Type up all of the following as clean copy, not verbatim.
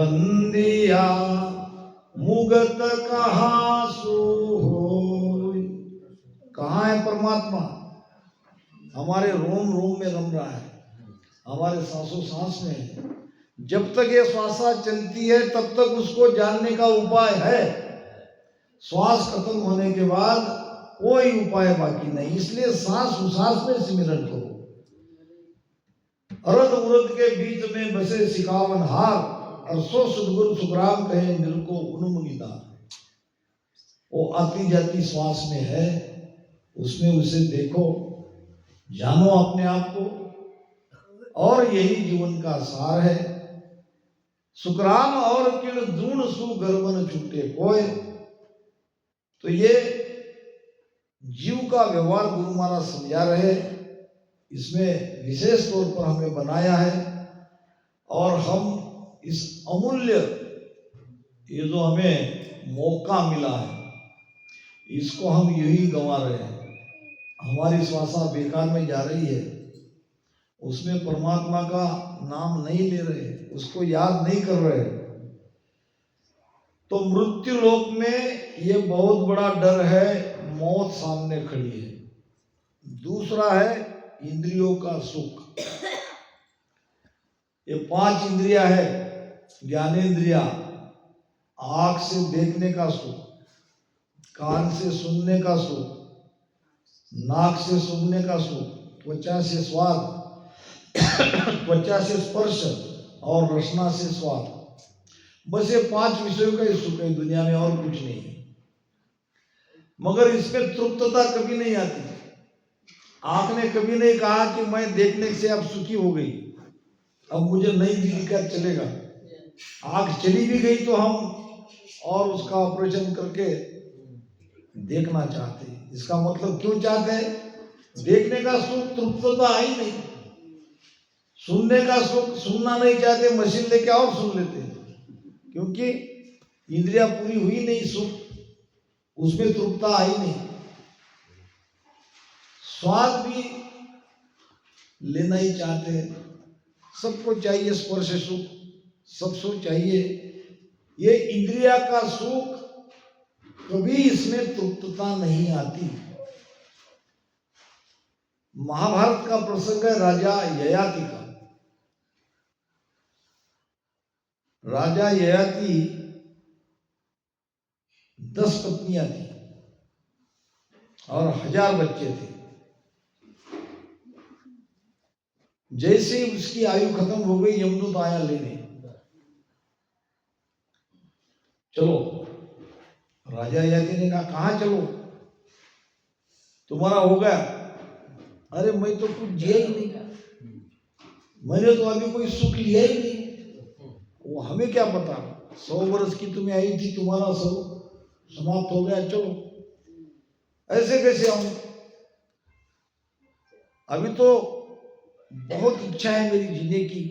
बंदिया मुगत कहाँ सो होय। कहाँ है परमात्मा? हमारे रोम रोम में रम रहा है, हमारे सांसों सांस में है। जब तक ये श्वासा चलती है तब तक उसको जानने का उपाय है। श्वास खत्म होने के बाद कोई उपाय बाकी नहीं। इसलिए सांस उसास में सिमरन करो। अरद उरद के बीच में बसे सिकावन हार, और सो सदगुरु सुखराम कहे निरको उन्मुनिदार। वो आती जाती श्वास में है, उसमें उसे देखो, जानो अपने आप को, और यही जीवन का सार है। सुखराम और किण दूण सु गर्वन छूटे कोय। तो ये जीव का व्यवहार गुरु महाराज समझा रहे, इसमें विशेष तौर पर हमें बनाया है। और हम इस अमूल्य, ये जो हमें मौका मिला है, इसको हम यही गंवा रहे हैं। हमारी श्वासा बेकार में जा रही है, उसमें परमात्मा का नाम नहीं ले रहे, उसको याद नहीं कर रहे। तो मृत्यु लोक में ये बहुत बड़ा डर है, मौत सामने खड़ी है। दूसरा है इंद्रियों का सुख। ये 5 इंद्रिया है, ज्ञानेंद्रिया, आँख से देखने का सुख, कान से सुनने का सुख, नाक से सूंघने का सुख, त्वचा से स्वाद, त्वचा से स्पर्श, और रसना से स्वाद। बस ये 5 विषयों का ही सुख है दुनिया में, और कुछ नहीं। मगर इसमें तृप्तता कभी नहीं आती। आंख ने कभी नहीं कहा कि मैं देखने से अब सुखी हो गई, अब मुझे नहीं दिखकर चलेगा। आंख चली भी गई तो हम और उसका ऑपरेशन करके देखना चाहते हैं। इसका मतलब क्यों चाहते हैं? देखने का सुख, तृप्तता आई नहीं। सुनने का सुख, सुनना नहीं चाहते, मशीन लेके और सुन लेते हैं, क्योंकि इंद्रिया पूरी हुई नहीं, सुख उसमें तृप्तता आई नहीं। स्वाद भी लेना ही चाहते हैं, सबको चाहिए स्पर्श सुख, सबको चाहिए। ये इंद्रिया का सुख, कभी इसमें तृप्तता नहीं आती। महाभारत का प्रसंग है राजा ययाति का। राजा ययाति 10 पत्नियां थी और 1000 बच्चे थे। जैसे ही उसकी आयु खत्म हो गई, यमदूत आया लेने। चलो, राजा ययाति ने कहा कहां चलो, तुम्हारा हो गया? अरे मैं तो कुछ जिया ही नहीं, मैंने तो अभी कोई सुख लिया ही नहीं। वो हमें क्या पता, 100 वर्ष की तुम्हें आई थी, तुम्हारा सब समाप्त हो गया, चलो। ऐसे कैसे आऊं? अभी तो बहुत इच्छा है मेरी जीने की।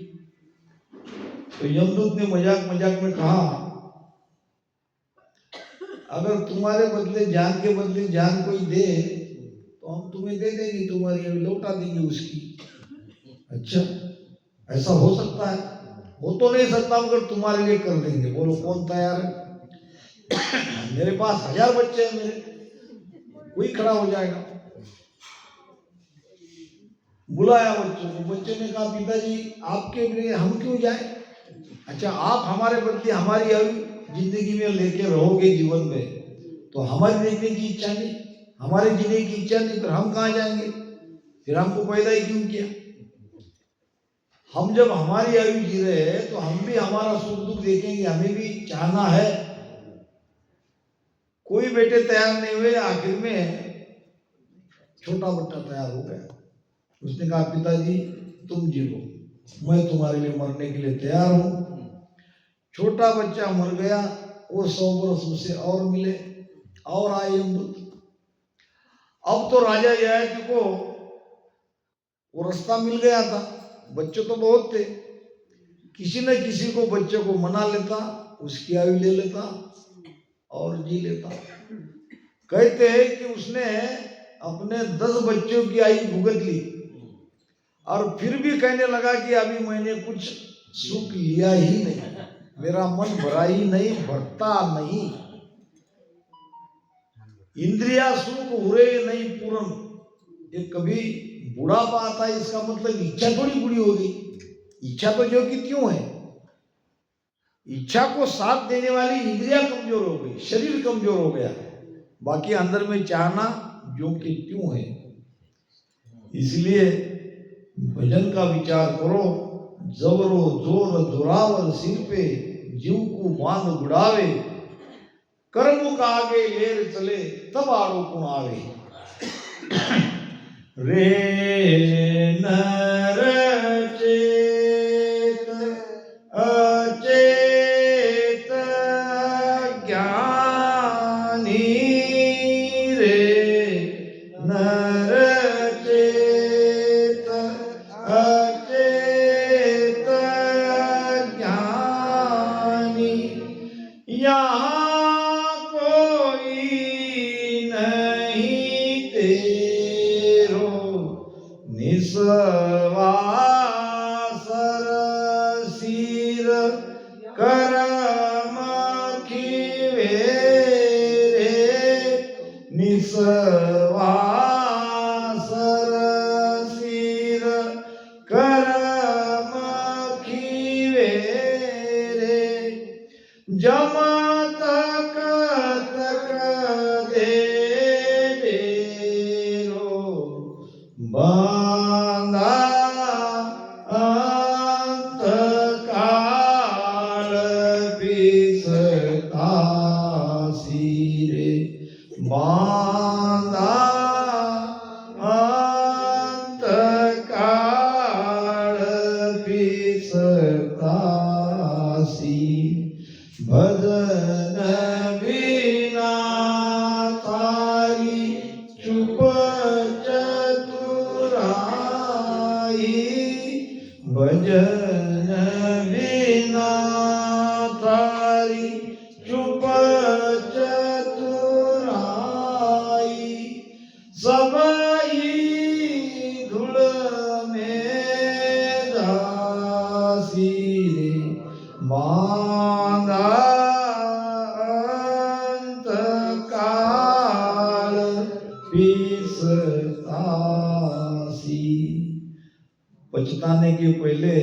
तो यमदूत ने मजाक मजाक में कहा, अगर तुम्हारे बदले जान के बदले जान कोई दे तो हम तुम्हें दे देंगे, तुम्हारी अभी लौटा देंगे उसकी। अच्छा, ऐसा हो सकता है? हो तो नहीं सकता, मगर तुम्हारे लिए कर देंगे। बोलो कौन तैयार है? मेरे पास 1000 बच्चे हैं, मेरे कोई खड़ा हो जाएगा। बुलाया बच्चों को। बच्चे ने कहा पिताजी आपके लिए हम क्यों जाए? अच्छा, आप हमारे बदले हमारी आयु जिंदगी में लेके रहोगे जीवन में, तो हमारी देखने की इच्छा नहीं, हमारे जीने की इच्छा नहीं, फिर हम कहाँ जाएंगे? फिर हमको पैदा ही क्यों किया? हम जब हमारी आयु जी रहे हैं तो हम भी हमारा सुख दुख देखेंगे, हमें भी चाहना है। कोई बेटे तैयार नहीं हुए, आखिर में छोटा बच्चा तैयार हो गया। उसने कहा पिताजी तुम जी लो, मैं तुम्हारे लिए मरने के लिए तैयार हूं। छोटा बच्चा मर गया। वो 100 वर्ष उसे और मिले, और आए यमदूत। अब तो राजा ययाति को वो रास्ता मिल गया था, बच्चे तो बहुत थे, किसी न किसी को बच्चे को मना लेता, उसकी आयु ले लेता और जी लेता। कहते हैं कि उसने अपने 10 बच्चों की आयु भुगत ली और फिर भी कहने लगा कि अभी मैंने कुछ सुख लिया ही नहीं। मेरा मन भराई नहीं, भरता नहीं। इंद्रिया सुख उरे नहीं पूर्ण। ये कभी बुढ़ापा आता है, इसका मतलब इच्छा थोड़ी बुरी हो गई। इच्छा तो जो कि त्यों है। इच्छा को साथ देने वाली इंद्रिया कमजोर हो गई, शरीर कमजोर हो गया, बाकी अंदर में चाहना जो कि त्यों है। इसलिए भजन का विचार करो। जबरो जोर जोरावर सिर पे, जीव को बांध गुड़ावे, कर्म का आगे लेर चले, तब आड़ो कुण आवे। रे नर चेत अचेत ज्ञानी, रे नर चेत अचेत ज्ञानी, यहाँ कोई नहीं तेरो निस्वासर सिर करम खिवे रे, निस्वासर सिर करम खिवे रे, जमा तक तक दे बेरो, बांधा अंत काल पिसता सिरे, बांधा अंत काल पिसता सी, भजन बिना तारी चुप चतुराई, भजन बिना तारी चुप चतुराई, सबई धूल में दासी रे, बांधा अंत काल पिसता सी। पछताने के पहले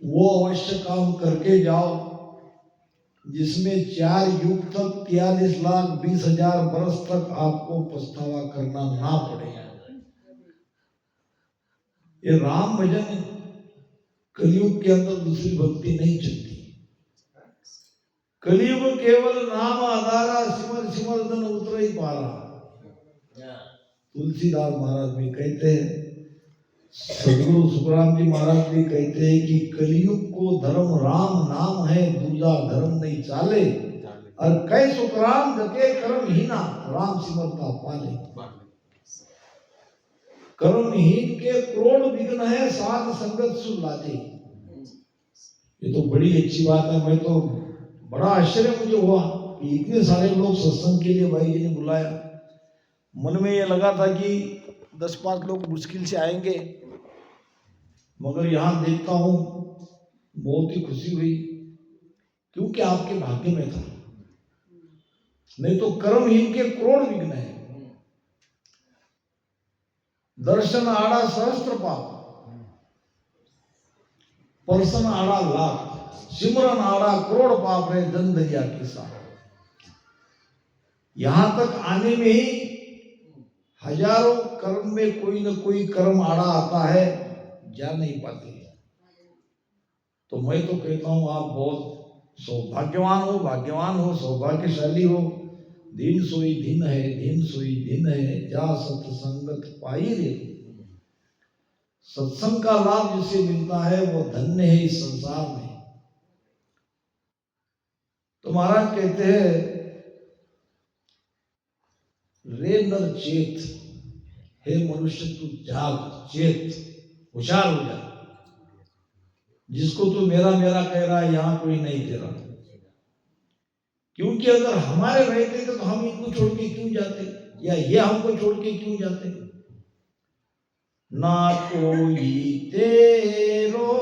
वो अवश्य काम करके जाओ जिसमें 4 युग तक 43,20,000 वर्ष तक आपको पछतावा करना ना पड़े। ये राम भजन कलयुग के अंदर दूसरी भक्ति नहीं चलती। कलयुग केवल नाम आधारा, सिमर सिमर धन उतर ही पारा। तुलसीदास महाराज भी कहते हैं, सदगुरु सुखराम जी महाराज भी कहते हैं कि कलयुग को धर्म राम नाम है, दूजा धर्म नहीं चाले, और कै सुखराम जके कर्म हीना, राम सिमरता पाले। कर्महीन के क्रोध विघ्न है, साध संगत सुन लाजे। ये तो बड़ी अच्छी बात है। मैं तो बड़ा आश्चर्य मुझे हुआ कि इतने सारे लोग सत्संग के लिए भाई जी ने बुलाया। मन में ये लगा था कि 10-5 लोग मुश्किल से आएंगे, मगर यहाँ देखता हूँ बहुत ही खुशी हुई, क्योंकि आपके भाग्य में था। नहीं तो कर्महीन के करोड़ विघ्न है। दर्शन आड़ा सहस्त्र पाप, परसन आड़ा लाख, सिमरन आड़ा करोड़ पाप है, जन दरिया के साथ। यहां तक आने में ही हजारों कर्म में कोई न कोई कर्म आड़ा आता है, जा नहीं पाते। तो मैं तो कहता हूं आप बहुत सौभाग्यवान हो, भाग्यवान हो, सौभाग्यशाली हो। दिन सोई दिन है, दिन सोई दिन है, जा सत्संगत पाई रे। सत्संग का लाभ जिसे मिलता है वो धन्य है इस संसार में। तो महाराज कहते हैं, रे नर चेत, हे मनुष्य तू जाग, चेत, होशियार हो जा। जिसको तू मेरा मेरा कह रहा है, यहां कोई नहीं तेरा। क्योंकि अगर हमारे रहते तो हम इनको छोड़ के क्यों जाते, या ये हमको छोड़ के क्यों जाते। ना कोई तेरो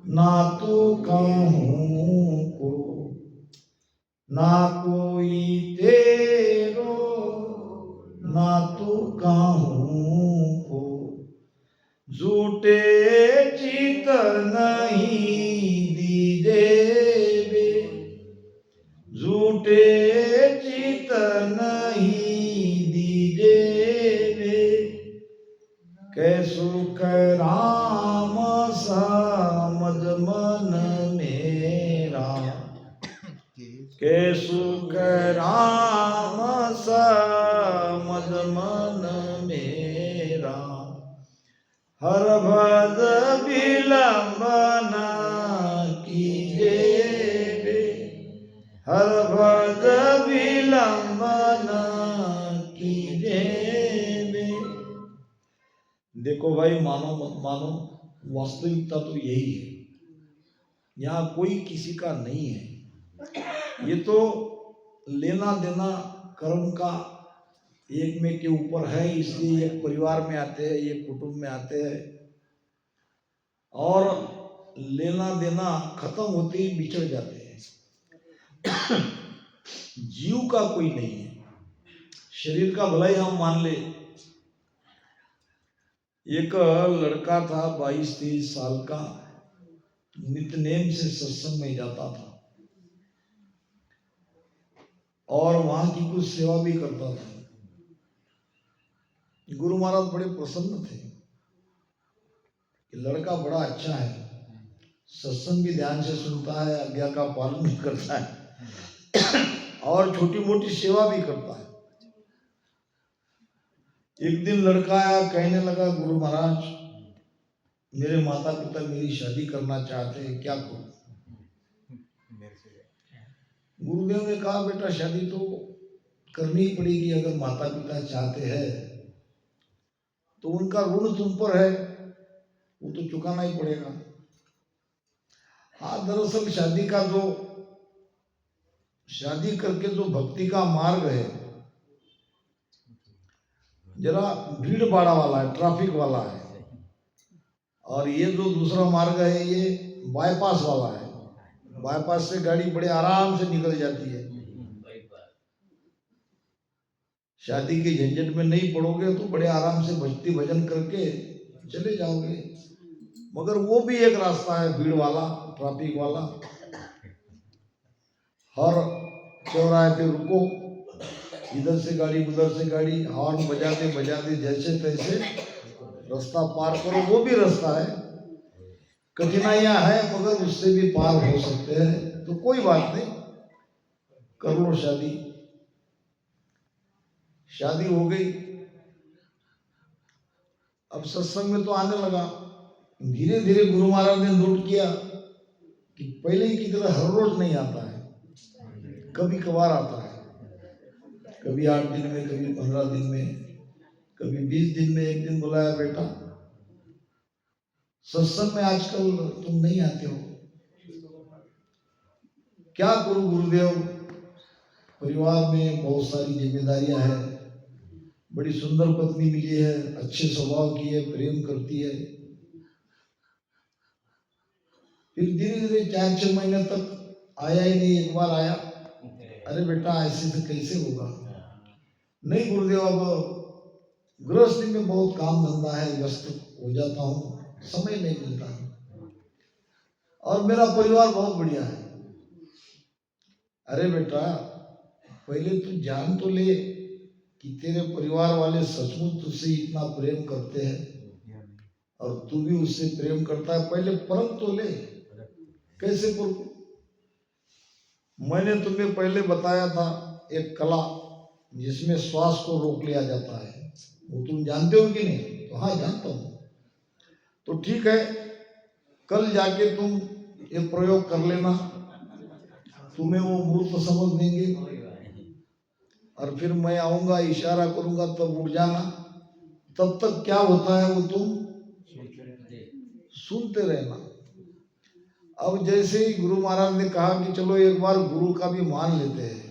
ना तो कहूँ को, ना कोई तेरो, ना तो कहूँ को, झूठे चित नहीं दीजे वे, झूठे चित नहीं दीजे वे, कैसु राम समझ मन मेरा, कैसु राम समझ मन मेरा, हर भज विलंबन कीजे वे, हर भज विलंबन कीजे वे। देखो भाई, मानो मत मानो, वास्तविकता तो यही है। यहाँ कोई किसी का नहीं है। ये तो लेना देना कर्म का एक में के ऊपर है, इसलिए एक परिवार में आते हैं, एक कुटुंब में आते हैं, और लेना देना खत्म होते ही बिछड़ जाते हैं। जीव का कोई नहीं है। शरीर का भला ही हम मान ले। एक लड़का था 22-23 साल का, नित्यनेम से सत्संग में जाता था और वहां की कुछ सेवा भी करता था। गुरु महाराज बड़े प्रसन्न थे कि लड़का बड़ा अच्छा है, सत्संग भी ध्यान से सुनता है, आज्ञा का पालन भी करता है और छोटी मोटी सेवा भी करता है। एक दिन लड़का आया, कहने लगा, गुरु महाराज, मेरे माता पिता मेरी शादी करना चाहते हैं, क्या करूं? गुरुदेव ने कहा, बेटा शादी तो करनी ही पड़ेगी। अगर माता पिता चाहते हैं तो उनका ऋण तुम पर है, वो तो चुकाना ही पड़ेगा। हाँ, दरअसल शादी करके जो भक्ति का मार्ग है जरा भीड़ भाड़ा वाला है, ट्रैफिक वाला है, और ये जो दूसरा मार्ग है ये बाईपास वाला है। बाईपास से गाड़ी बड़े आराम से निकल जाती है। शादी के झंझट में नहीं पड़ोगे तो बड़े आराम से भक्ति भजन करके चले जाओगे। मगर वो भी एक रास्ता है, भीड़ वाला, ट्रैफिक वाला। हर चौराहे पे रुको, इधर से गाड़ी उधर से गाड़ी, हॉर्न बजाते बजाते जैसे तैसे रास्ता पार करो। वो भी रास्ता है, कठिनाइयां है, मगर उससे भी पार हो सकते हैं। तो कोई बात नहीं, कर लो शादी। शादी हो गई। अब सत्संग में तो आने लगा। धीरे धीरे गुरु महाराज ने नोट किया कि पहले की तरह हर रोज नहीं आता है, कभी कभार आता है। कभी 8 दिन में, कभी 15 दिन में, कभी 20 दिन में। एक दिन बुलाया, बेटा सत्संग में आजकल तुम नहीं आते हो, क्या करूं गुरुदेव? परिवार में बहुत सारी जिम्मेदारियां हैं, बड़ी सुंदर पत्नी मिली है, अच्छे स्वभाव की है, प्रेम करती है। फिर धीरे धीरे 4-6 महीने तक आया ही नहीं। एक बार आया, अरे बेटा ऐसे से कैसे होगा? नहीं गुरुदेव, अब गृहस्थी में बहुत काम धंधा है, व्यस्त हो जाता हूँ, समय नहीं मिलता, और मेरा परिवार बहुत बढ़िया है। अरे बेटा, पहले तू जान तो ले कि तेरे परिवार वाले सचमुच तुझसे इतना प्रेम करते हैं और तू भी उससे प्रेम करता है। पहले परख तो ले। कैसे परखूं? मैंने तुम्हें पहले बताया था एक कला जिसमें श्वास को रोक लिया जाता है, वो तुम जानते हो कि नहीं? तो हाँ, जानता हूं। तो ठीक है, कल जाके तुम ये प्रयोग कर लेना, तुम्हें वो मूर्त समझ देंगे, और फिर मैं आऊंगा, इशारा करूंगा, तब उठ जाना। तब तक क्या होता है वो तुम सुनते रहना। अब जैसे ही गुरु महाराज ने कहा कि चलो एक बार गुरु का भी मान लेते हैं,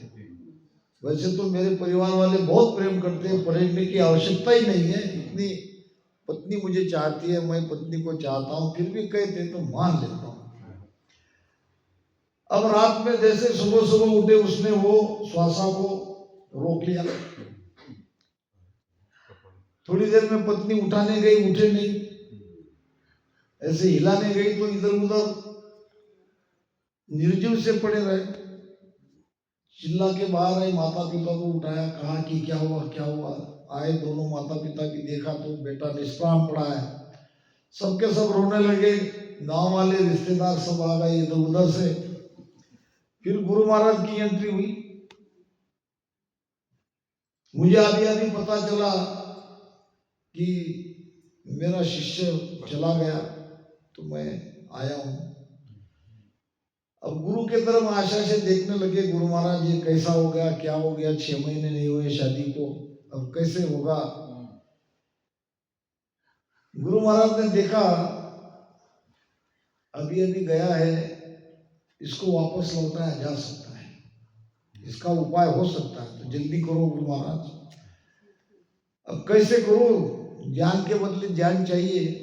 वैसे तो मेरे परिवार वाले बहुत प्रेम करते हैं, पढ़ने की आवश्यकता ही नहीं है, इतनी पत्नी मुझे चाहती है, मैं पत्नी को चाहता हूँ, फिर भी कहते तो मान लेता हूँ। अब रात में जैसे सुबह सुबह उठे उसने वो श्वासा को रोक लिया। थोड़ी देर में पत्नी उठाने गई, उठे नहीं, ऐसे हिलाने गई तो इधर उधर निर्जीव से पड़े रहे। चिल्ला के बाहर आई, माता पिता को उठाया, कहा कि क्या हुआ क्या हुआ। आए दोनों माता पिता की, देखा तो बेटा निष्प्राण पड़ा है। सबके सब रोने लगे, गांव वाले रिश्तेदार सब आ गए इधर उधर से। फिर गुरु महाराज की एंट्री हुई। मुझे अभी अभी पता चला कि मेरा शिष्य चला गया, तो मैं आया हूं। अब गुरु के तरफ आशा से देखने लगे, गुरु महाराज ये कैसा हो गया, क्या हो गया, 6 महीने नहीं हुए शादी को, अब कैसे होगा। गुरु महाराज ने देखा अभी अभी गया है, इसको वापस लौटाया जा सकता है, इसका उपाय हो सकता है, तो जल्दी करो गुरु महाराज। अब कैसे करो, जान के बदले जान चाहिए।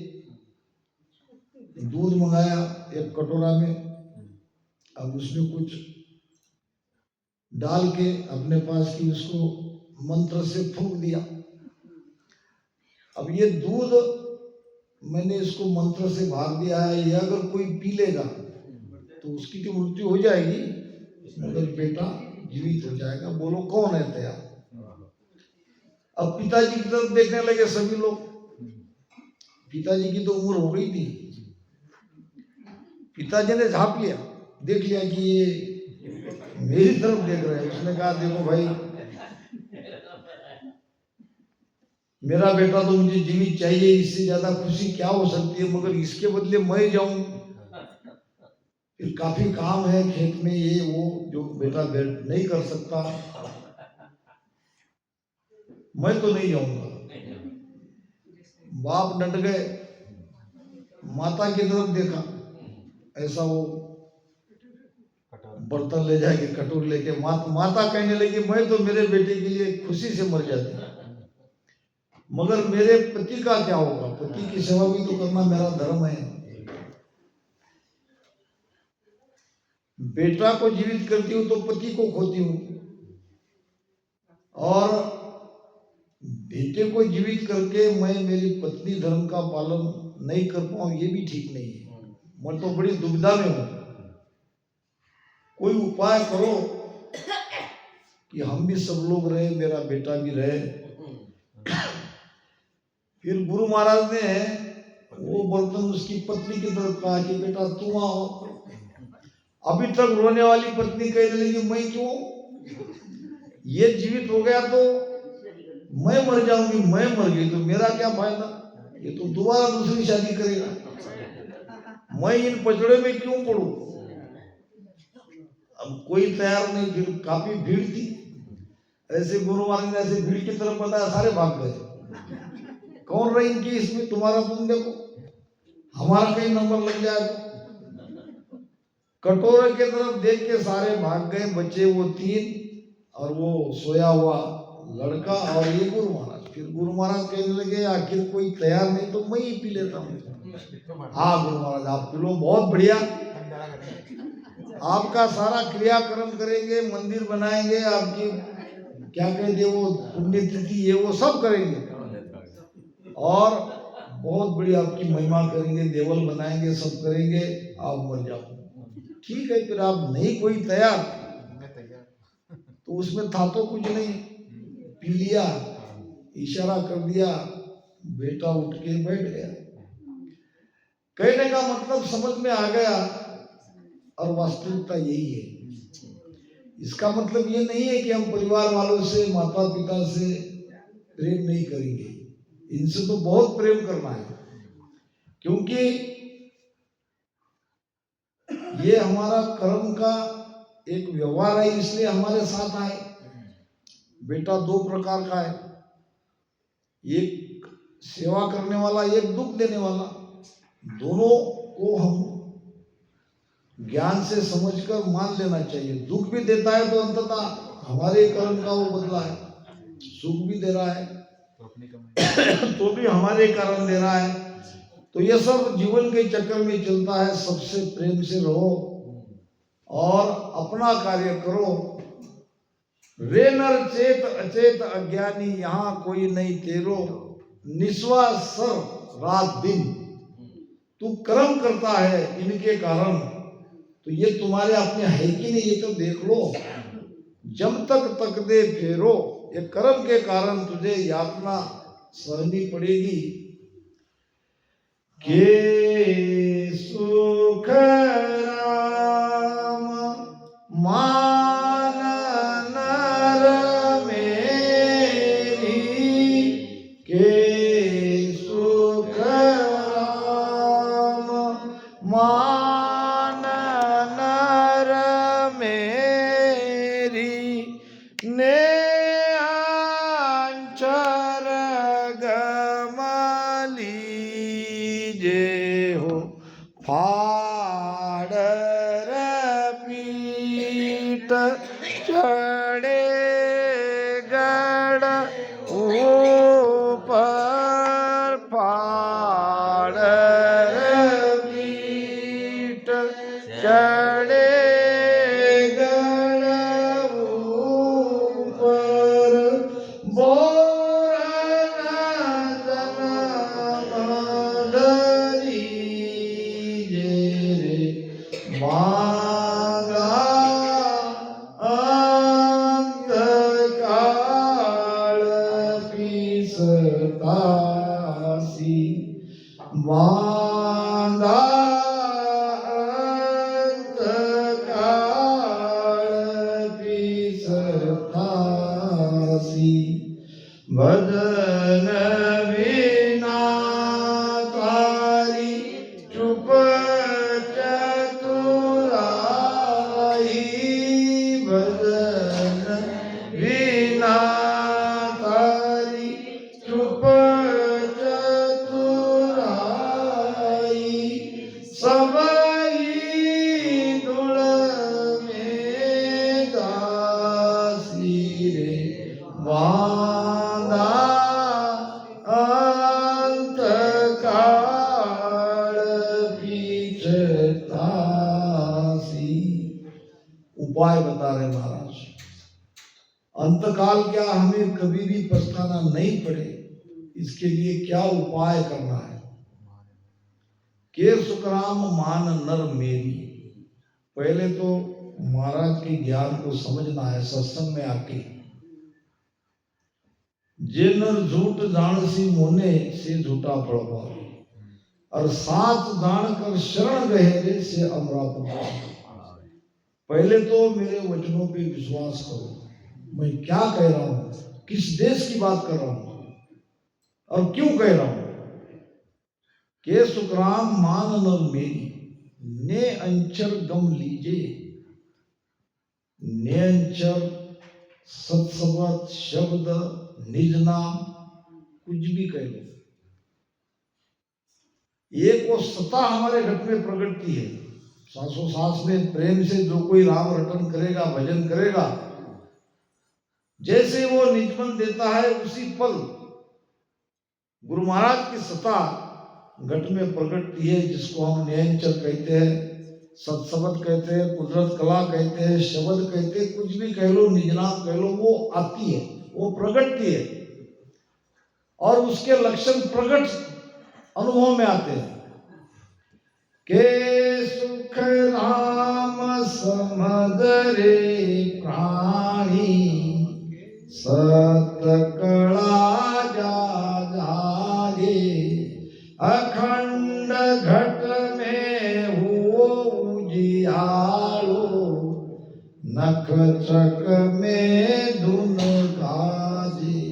दूध मंगाया एक कटोरा में, अब उसमें कुछ डाल के अपने पास की उसको मंत्र से फूंक दिया। अब ये दूध मैंने इसको मंत्र से भाग दिया है, ये अगर कोई पी लेगा तो उसकी तो मृत्यु हो जाएगी, मगर बेटा जीवित हो जाएगा। बोलो कौन है तैयार। अब पिताजी की तरफ देखने लगे सभी लोग। पिताजी की तो उम्र हो गई थी। पिताजी ने झाँप लिया, देख लिया कि ये मेरी तरफ देख रहे हैं। उसने कहा देखो भाई, मेरा बेटा तो मुझे जीवित चाहिए, इससे ज्यादा खुशी क्या हो सकती है, मगर इसके बदले मैं जाऊं, फिर काफी काम है खेत में, ये वो जो बेटा नहीं कर सकता, मैं तो नहीं जाऊंगा। बाप डट गए, माता की तरफ देखा, ऐसा वो बर्तन ले जाएंगे, कटोर लेके माता कहने लगी मैं तो मेरे बेटे के लिए खुशी से मर जाती, मगर मेरे पति का क्या होगा, पति की सेवा भी तो करना मेरा धर्म है। बेटा को जीवित करती हूँ तो पति को खोती हूँ, और बेटे को जीवित करके मैं मेरी पत्नी धर्म का पालन नहीं कर पाऊं, ये भी ठीक नहीं है। मैं तो बड़ी दुविधा में हूं, कोई उपाय करो कि हम भी सब लोग रहे, मेरा बेटा भी रहे। फिर गुरु महाराज ने वो बर्तन उसकी पत्नी की तरफ कहा कि बेटा तुम आओ। अभी तक रोने वाली पत्नी कहने लगी मैं क्यों, ये जीवित हो गया तो मैं मर जाऊंगी, मैं मर गई तो मेरा क्या फायदा, ये तो दोबारा दूसरी शादी करेगा, मैं इन पचड़े में क्यों पड़ूं। अब कोई तैयार नहीं, फिर काफी भीड़ थी। ऐसे गुरु महाराज ने ऐसे भीड़ की तरफ बताया, सारे भाग गए। कौन रही इनकी इसमें, तुम्हारा तुम देखो, हमारा कहीं नंबर लग जाएगा। कटोरे की तरफ देख के सारे भाग गए, बच्चे वो 3 और वो सोया हुआ लड़का और ये गुरु महाराज। फिर गुरु महाराज कहने लगे आखिर कोई तैयार नहीं तो मैं ही पी लेता हूँ। हाँ गुरु महाराज आप पी लो, बहुत बढ़िया, आपका सारा क्रियाक्रम करेंगे, मंदिर बनाएंगे, आपकी क्या कहते वो पुण्यतिथि ये वो सब करेंगे, और बहुत बड़ी आपकी महिमा करेंगे, देवल बनाएंगे, सब करेंगे, आप मर जाओ। ठीक है, फिर आप नहीं कोई तैयार, तो उसमें था तो कुछ नहीं, पी लिया, इशारा कर दिया, बेटा उठ के बैठ गया। कहने का मतलब समझ में आ गया, और वास्तविकता यही है। इसका मतलब ये नहीं है कि हम परिवार वालों से, माता पिता से प्रेम नहीं करेंगे, इनसे तो बहुत प्रेम करना है, क्योंकि ये हमारा कर्म का एक व्यवहार है, इसलिए हमारे साथ आए। बेटा 2 प्रकार का है, एक सेवा करने वाला, एक दुख देने वाला। दोनों को हम ज्ञान से समझकर मान लेना चाहिए। दुख भी देता है तो अंततः हमारे कर्म का वो बदला है, सुख भी दे रहा है तो भी हमारे कारण दे रहा है। तो ये सब जीवन के चक्कर में चलता है। सबसे प्रेम से रहो और अपना कार्य करो। रे नर चेत अचेत अज्ञानी, यहाँ कोई नहीं तेरो, निस्वासर रात दिन। तू कर्म करता है इनके कारण, तो ये तुम्हारे अपने है कि नहीं ये तो देख लो। जब तक दे फेरो, ये कर्म के कारण तुझे यातना सहनी पड़ेगी। के सुख राम मान नर मेरी, के सुख राम मान नर मेरी, ने अंचर गमली जे हो फाड़ पीट चढ़े गढ़ ऊपर, फाड़ पीट चढ़े गढ़ ऊपर, मांगा अंत काल पिसतासी, मांगा अंत काल पिसतासी, भजन बिना तारी चुप चतुराई, भजन बिना तारी चुप चतुराई, सबई धूल में दासी रे, बांधा अंत काल पीछतासी। उपाय बता रहे महाराज। अंतकाल क्या हमें कभी भी पछताना नहीं पड़े, इसके लिए क्या उपाय करना है। के सुखराम मान नर मेरी, पहले तो महाराज के ज्ञान को समझना है सत्संग में आके। जे नर झूठ जानसी मोने, से झूठा फल पावे, और साच जानकर शरण गहरे, से अमृत पावे। पहले तो मेरे वचनों पे विश्वास करो। मैं क्या कह रहा हूं, किस देश की बात कर रहा हूं और क्यों कह रहा हूं। के सुखराम मान नर मेरी, ने अंचर गम लीजे। ने अंचर सत्संग शब्द निज नाम कुछ भी कह लो, एक वो सत्ता हमारे घट में प्रकटती है। सांसों सांस में प्रेम से जो कोई राम रटन करेगा, भजन करेगा, जैसे वो निजमन देता है उसी पल गुरु महाराज की सत्ता घट में प्रकटती है, जिसको हम न्यायचर कहते हैं, सत्सबद कहते हैं, कुदरत कला कहते हैं, शब्द कहते हैं, कुछ भी कह लो, निज नाम कह लो, वो आती है, वो प्रकटती है और उसके लक्षण प्रकट अनुभव में आते हैं। के सुख राम समदरे प्राणी, सत कला जा जागे, अखंड घट में हो उजियालो, नख चक में धुन गाजे।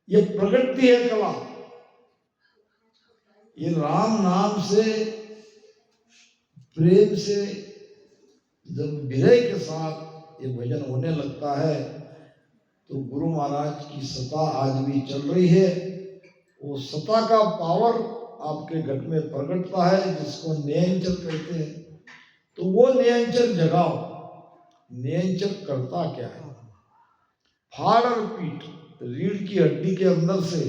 ये प्रगति है कला। ये राम नाम से, प्रेम से जब विरह के साथ ये भजन होने लगता है, तो गुरु महाराज की सत्ता आज भी चल रही है। वो सत्ता का पावर आपके घट में प्रकटता है, जिसको न्यायचर कहते हैं। तो वो न्यायचर जगाओ। न्यायचर करता क्या है? फाड़ और पीठ, रीढ़ की हड्डी के अंदर से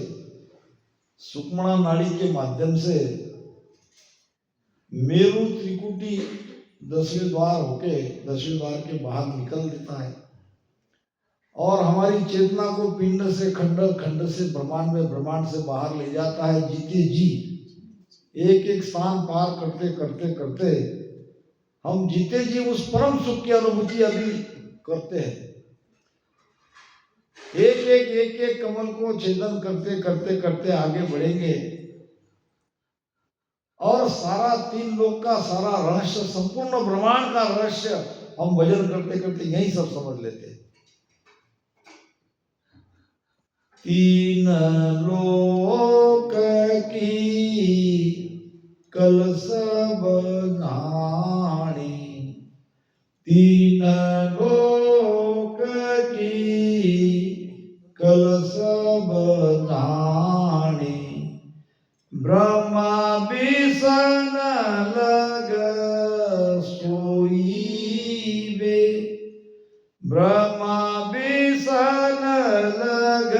सुक्मणा नाड़ी के माध्यम से मेरु त्रिकुटी 10वें द्वार होके 10वें द्वार के बाहर निकल देता है और हमारी चेतना को पिंड से खंड, खंड से ब्रह्मांड में, ब्रह्मांड से बाहर ले जाता है जीते जी। एक एक स्थान पार करते करते करते हम जीते जी उस परम सुख की अनुभूति अभी करते हैं। एक एक कमल को छेदन करते करते करते आगे बढ़ेंगे और सारा 3 लोक का सारा रहस्य, संपूर्ण ब्रह्मांड का रहस्य हम भजन करते करते यही सब समझ लेते हैं। 3 लोक की कल सब जानी, 3 लोक की कल सब जानी, ब्रह्मा बिसन लग सोई बे, ब्रह्मा बिसन लग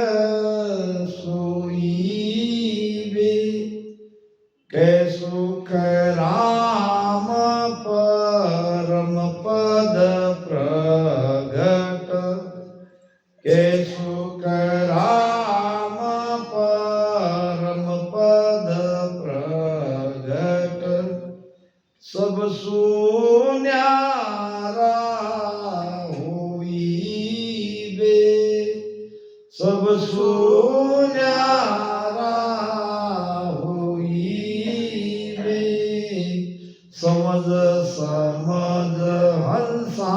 सोई बे, कैसुख राम परम पद प्रगट, कैसुख राम परम पद प्रगट, सब सुन्यारा होई बे, सब सुन्यारा होई बे, समझ समझ हंसा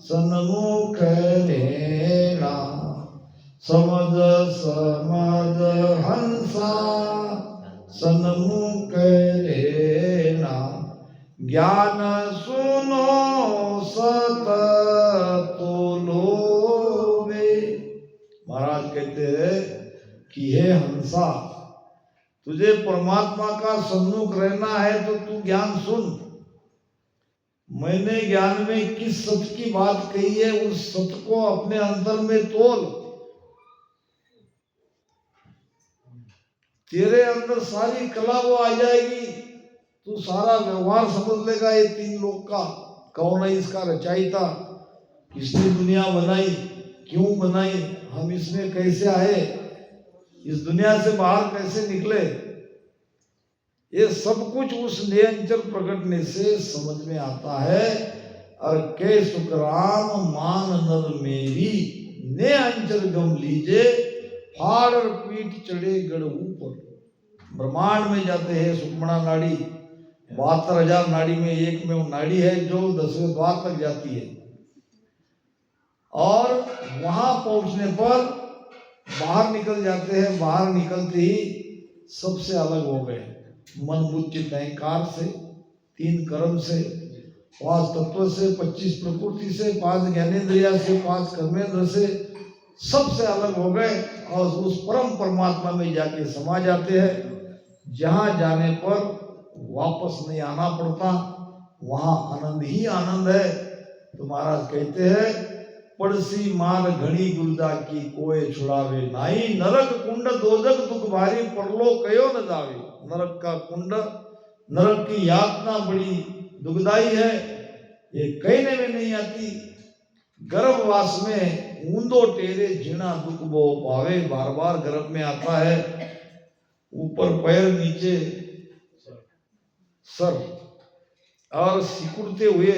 सन्मुख लेना, समझ समझ हंसा सन्मुख लेना, ज्ञान सुनो सत तो लोवे। महाराज कहते हैं कि हे हंसा, तुझे परमात्मा का सन्मुख रहना है तो तू ज्ञान सुन। मैंने ज्ञान में किस सत्य की बात कही है उस सत्य को अपने अंतर में तोल। तेरे अंदर सारी कला वो आ जाएगी, तू सारा व्यवहार समझ लेगा। ये 3 लोक का कौन है, इसका रचयिता, किसने दुनिया बनाई, क्यों बनाई, हम इसमें कैसे आए, इस दुनिया से बाहर कैसे निकले, ये सब कुछ उस निरंजन प्रकटने से समझ में आता है। और कै सुखराम मान नर मेरी, ने अंचर गम लीजे, फाड़ और पीठ चढ़े गढ़ ऊपर। ब्रह्मांड में जाते हैं सुषुम्ना नाड़ी, 72,000 नाड़ी में एक में वो नाड़ी है जो 10वें द्वार तक जाती है। और वहां पहुंचने पर बाहर निकल जाते हैं। बाहर निकलते ही सबसे अलग हो गए, मन बुद्धि चित्त अहंकार से, 3 कर्म से, 5 तत्व से, 25 प्रकृति से, 5 ज्ञानेंद्रिया से, 5 कर्मेंद्र से, सबसे अलग हो गए और उस परम परमात्मा में जाके समा जाते हैं। जहां जाने पर वापस नहीं आना पड़ता, वहां आनंद ही आनंद है। तो महाराज कहते हैं, पड़सी मार घड़ी गुलदा की कोई छुड़ावे नाई, नरक कुंड दोजक दुख भारी परलो कयो न जावे। नरक का कुंड, नरक की यातना बड़ी दुखदाई है, ये कहने में नहीं आती। गर्भवास में ऊंदो टेरे जीना दुख बो पावे, बार बार गर्भ में आता है, ऊपर पैर नीचे सर, और सिकुड़ते हुए।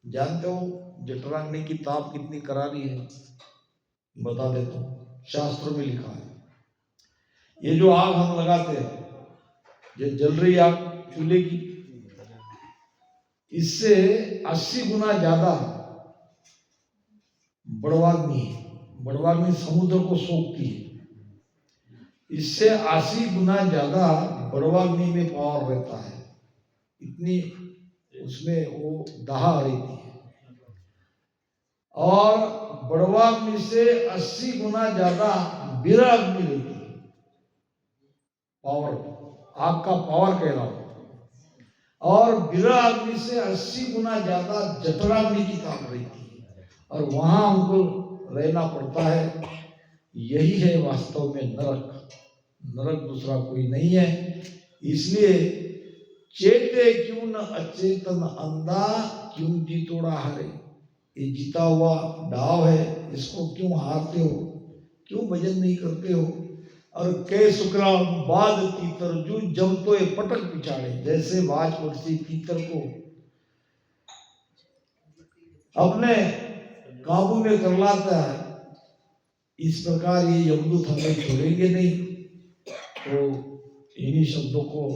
जानते हो जठराग्नि की ताप कितनी करारी है, बता देता हूँ, शास्त्रों में लिखा है। ये जो आग हम लगाते हैं, ये जल रही आग चूल्हे की, इससे 80 गुना ज्यादा बड़वाग्नि है। बड़वाग्नि समुद्र को सोखती है, इससे 80 गुना ज्यादा बड़वाग्नि में पावर रहता है, इतनी उसमें वो दहा रहती है। और बड़वाग्नि से 80 गुना ज्यादा बिराग्नि रहती है। पावर, आग का पावर कह रहा हूं। और बिराग्नि से 80 गुना ज्यादा जठराग्नि की ताप रहती है, और वहां उनको रहना पड़ता है। यही है वास्तव में नरक। नरक दूसरा कोई नहीं है। इसलिए चेते क्यों न अचेतन अंधा, क्यों जीतोड़ा हारे। ये जीता हुआ डाव है, इसको क्यों हारते हो, क्यों भजन नहीं करते हो। और कै सुकराम बाद तीतर जू, जम तो ये पटक पिछाड़े। जैसे बाज पड़ती तीतर को अपने काबू में कर लाता है, इस प्रकार ये यमदूत हमें छोड़ेंगे नहीं। तो इन्हीं शब्दों को